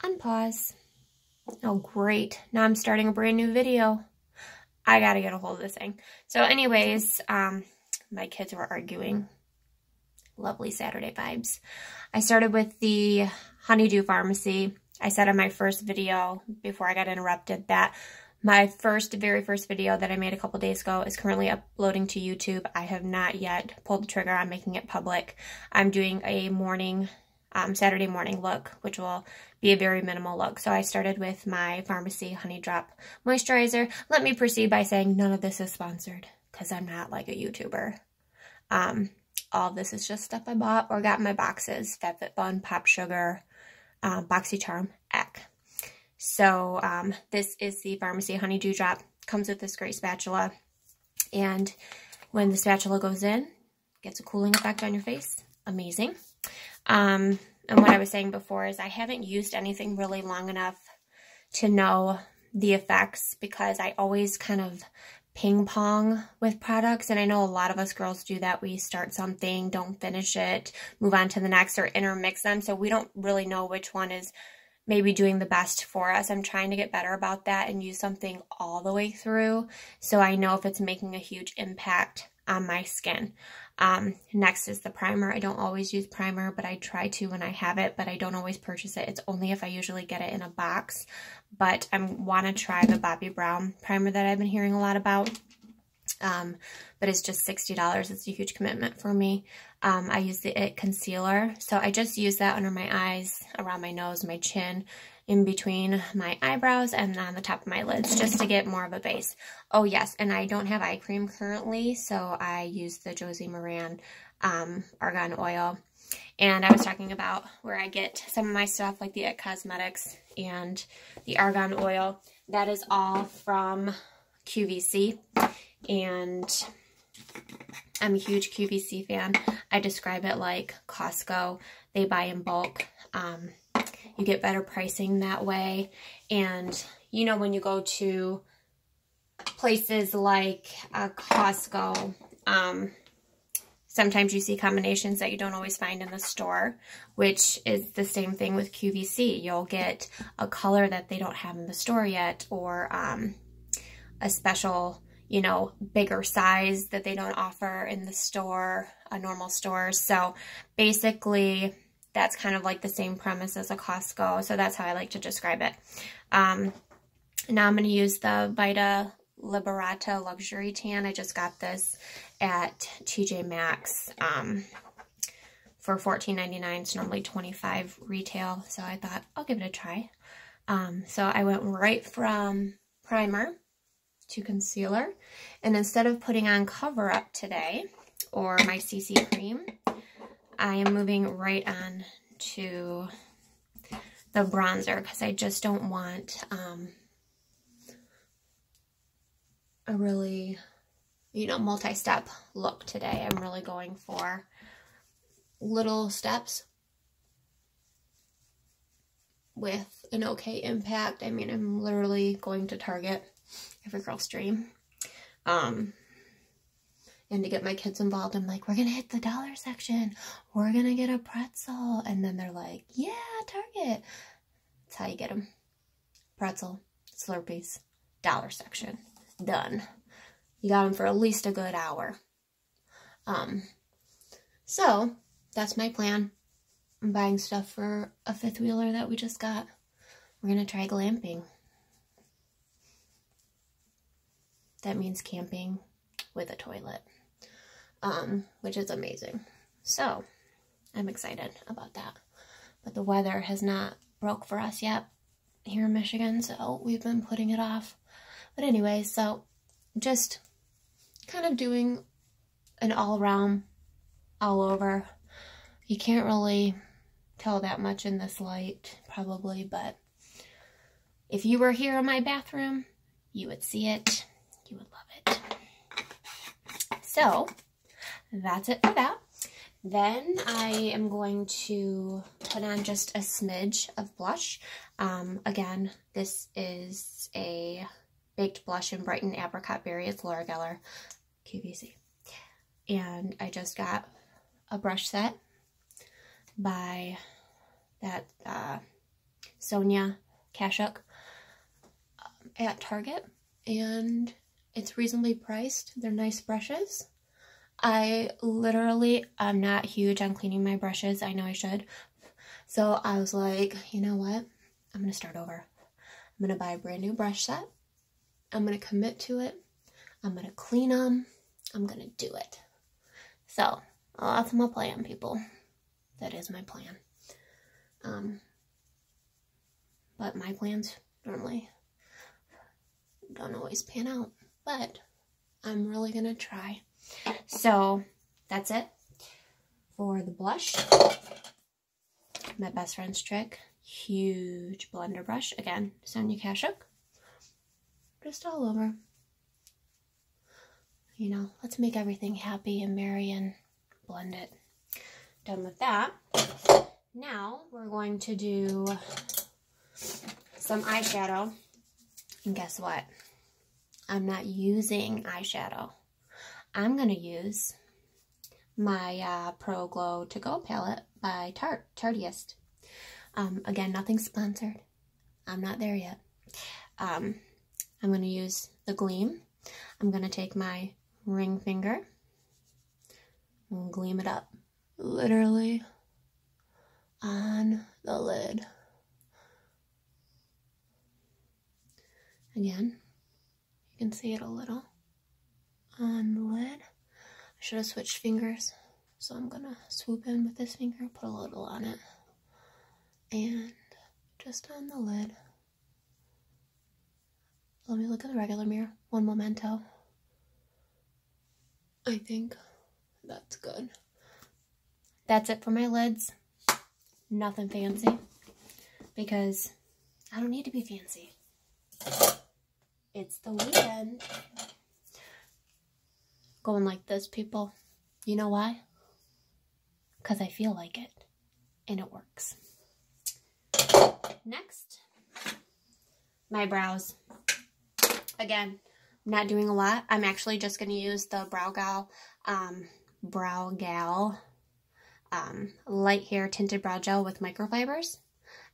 unpause. Oh, great. Now I'm starting a brand new video. I gotta get a hold of this thing. So anyways, my kids were arguing. Lovely Saturday vibes. I started with the Honeydew Pharmacy. I said in my first video, before I got interrupted, that my very first video that I made a couple days ago is currently uploading to YouTube. I have not yet pulled the trigger on making it public. I'm doing a Saturday morning look, which will be a very minimal look. So I started with my Pharmacy Honey Drop Moisturizer. Let me proceed by saying none of this is sponsored because I'm not like a YouTuber. All of this is just stuff I bought or got in my boxes. FabFitFun, Pop Sugar, BoxyCharm, Ek. So this is the Pharmacy Honeydew Drop. Comes with this great spatula. And when the spatula goes in, gets a cooling effect on your face. Amazing. And what I was saying before is I haven't used anything really long enough to know the effects because I always kind of ping pong with products, and I know a lot of us girls do that. We start something, don't finish it, move on to the next, or intermix them, so we don't really know which one is maybe doing the best for us. I'm trying to get better about that and use something all the way through so I know if it's making a huge impact on my skin. Next is the primer. I don't always use primer, but I try to when I have it, but I don't always purchase it. It's only if I usually get it in a box. But I want to try the Bobbi Brown primer that I've been hearing a lot about. But it's just $60. It's a huge commitment for me. I use the IT Concealer. So I just use that under my eyes, around my nose, my chin, in between my eyebrows, and on the top of my lids, just to get more of a base. Oh yes, and I don't have eye cream currently, so I use the Josie Maran Argan Oil. And I was talking about where I get some of my stuff, like the IT Cosmetics and the Argan Oil. That is all from QVC, and I'm a huge QVC fan. I describe it like Costco. They buy in bulk. You get better pricing that way. And, you know, when you go to places like Costco, sometimes you see combinations that you don't always find in the store, which is the same thing with QVC. You'll get a color that they don't have in the store yet, or a special, you know, bigger size that they don't offer in the store, a normal store. So basically, that's kind of like the same premise as a Costco. So that's how I like to describe it. Now I'm going to use the Vita Liberata Luxury Tan. I just got this at TJ Maxx for $14.99. It's normally $25 retail. So I thought I'll give it a try. So I went right from primer to concealer. And instead of putting on Cover Up today, or my CC cream, I am moving right on to the bronzer because I just don't want a really, you know, multi-step look today. I'm really going for little steps with an okay impact. I mean, I'm literally going to Target, every girl's dream. And to get my kids involved, I'm like, we're going to hit the dollar section. We're going to get a pretzel. And then they're like, yeah, Target. That's how you get them. Pretzel, Slurpees, dollar section. Done. You got them for at least a good hour. So, that's my plan. I'm buying stuff for a fifth wheeler that we just got. We're going to try glamping. That means camping with a toilet. Which is amazing. So, I'm excited about that. But the weather has not broke for us yet here in Michigan, so we've been putting it off. But anyway, so just kind of doing an all-around, all over. You can't really tell that much in this light, probably, but if you were here in my bathroom, you would see it. You would love it. So, that's it for that. Then I am going to put on just a smidge of blush. Again, this is a Baked Blush in Brighten Apricot Berry. It's Laura Geller, QVC. And I just got a brush set by that Sonia Kashuk at Target, and it's reasonably priced. They're nice brushes. I'm not huge on cleaning my brushes. I know I should. So I was like, you know what? I'm going to start over. I'm going to buy a brand new brush set. I'm going to commit to it. I'm going to clean them. I'm going to do it. So that's my plan, people. That is my plan. But my plans normally don't always pan out. But I'm really going to try. So that's it for the blush. My best friend's trick. Huge blender brush. Again, Sonia Kashuk. Just all over. You know, let's make everything happy and merry and blend it. Done with that. Now we're going to do some eyeshadow. And guess what? I'm not using eyeshadow. I'm going to use my Pro Glow To Go palette by Tarteist. Again, nothing sponsored. I'm not there yet. I'm going to use the Gleam. I'm going to take my ring finger and gleam it up. Literally on the lid. Again, you can see it a little on the lid. I should have switched fingers, so I'm gonna swoop in with this finger, put a little on it, and just on the lid. Let me look in the regular mirror. One memento. I think that's good. That's it for my lids. Nothing fancy, because I don't need to be fancy. It's the weekend. Going like this, people. You know why? Because I feel like it. And it works. Next, my brows. Again, I'm not doing a lot. I'm actually just going to use the Brow Gal Light Hair Tinted Brow Gel with microfibers.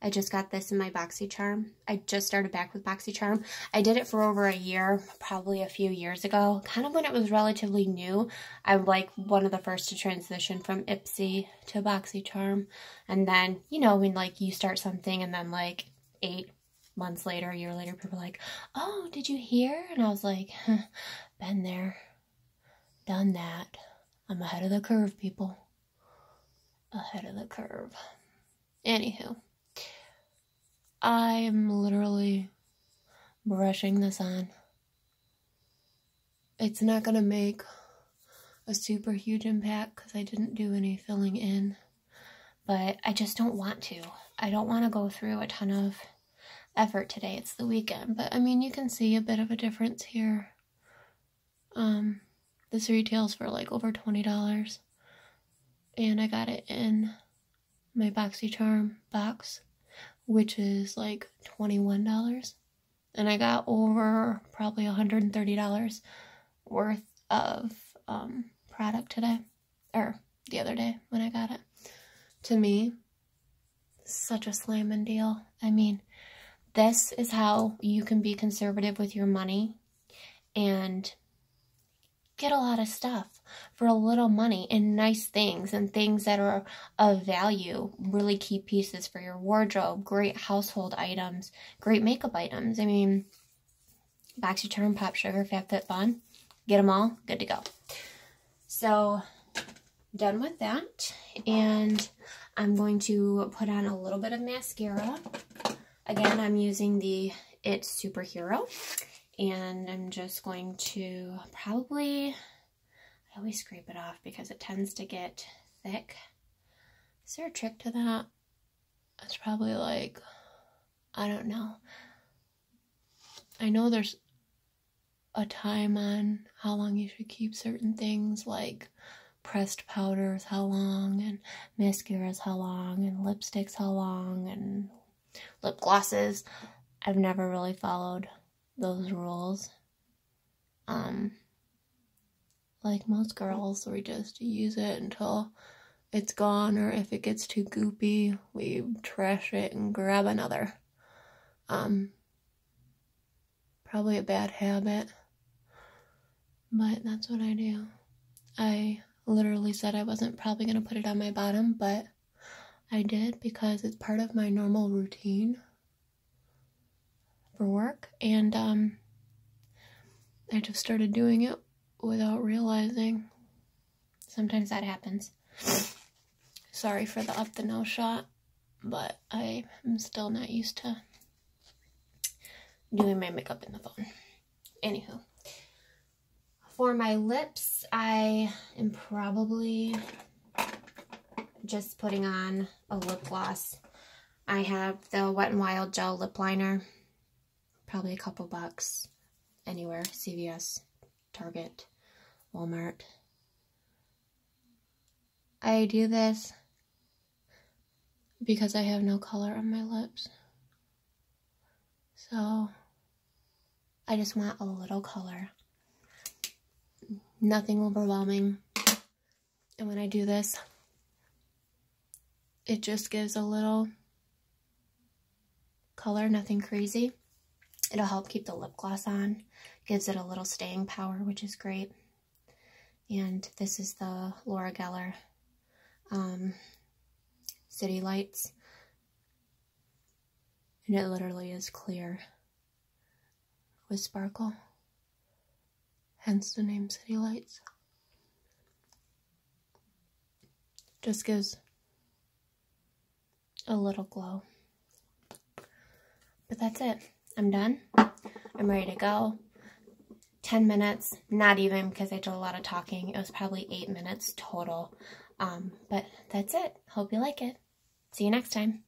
I just got this in my BoxyCharm. I just started back with BoxyCharm. I did it for over a year, probably a few years ago, kind of when it was relatively new. I'm like one of the first to transition from Ipsy to BoxyCharm. And then, you know, when like you start something and then like 8 months later, a year later, people are like, oh, did you hear? And I was like, been there, done that. I'm ahead of the curve, people. Ahead of the curve. Anywho. I'm literally brushing this on. It's not going to make a super huge impact because I didn't do any filling in. But I just don't want to. I don't want to go through a ton of effort today. It's the weekend. But I mean, you can see a bit of a difference here. This retails for like over $20. And I got it in my BoxyCharm box, which is like $21. And I got over probably $130 worth of product today, or the other day when I got it. To me, such a slamming deal. I mean, this is how you can be conservative with your money and get a lot of stuff for a little money and nice things and things that are of value. Really key pieces for your wardrobe, great household items, great makeup items. I mean, BoxyCharm, Pop Sugar, FabFitFun, get them all, good to go. So, done with that, and I'm going to put on a little bit of mascara. Again, I'm using the It's Superhero. And I'm just going to probably, I always scrape it off because it tends to get thick. Is there a trick to that? It's probably like, I don't know. I know there's a time on how long you should keep certain things, like pressed powders how long, and mascaras how long, and lipsticks how long, and lip glosses. I've never really followed those rules. Like most girls, we just use it until it's gone, or if it gets too goopy, we trash it and grab another. Probably a bad habit, but that's what I do. I literally said I wasn't probably going to put it on my bottom, but I did because it's part of my normal routine for work, and I just started doing it without realizing. Sometimes that happens. Sorry for the up the nose shot, but I am still not used to doing my makeup in the phone. Anywho, for my lips, I am probably just putting on a lip gloss. I have the Wet n Wild Gel Lip Liner, probably a couple bucks anywhere, CVS, Target, Walmart. I do this because I have no color on my lips. So I just want a little color. Nothing overwhelming. And when I do this, it just gives a little color, nothing crazy. It'll help keep the lip gloss on. Gives it a little staying power, which is great. And this is the Laura Geller City Lights. And it literally is clear with sparkle. Hence the name City Lights. Just gives a little glow. But that's it. I'm done. I'm ready to go. 10 minutes, not even, because I did a lot of talking. It was probably 8 minutes total. But that's it. Hope you like it. See you next time.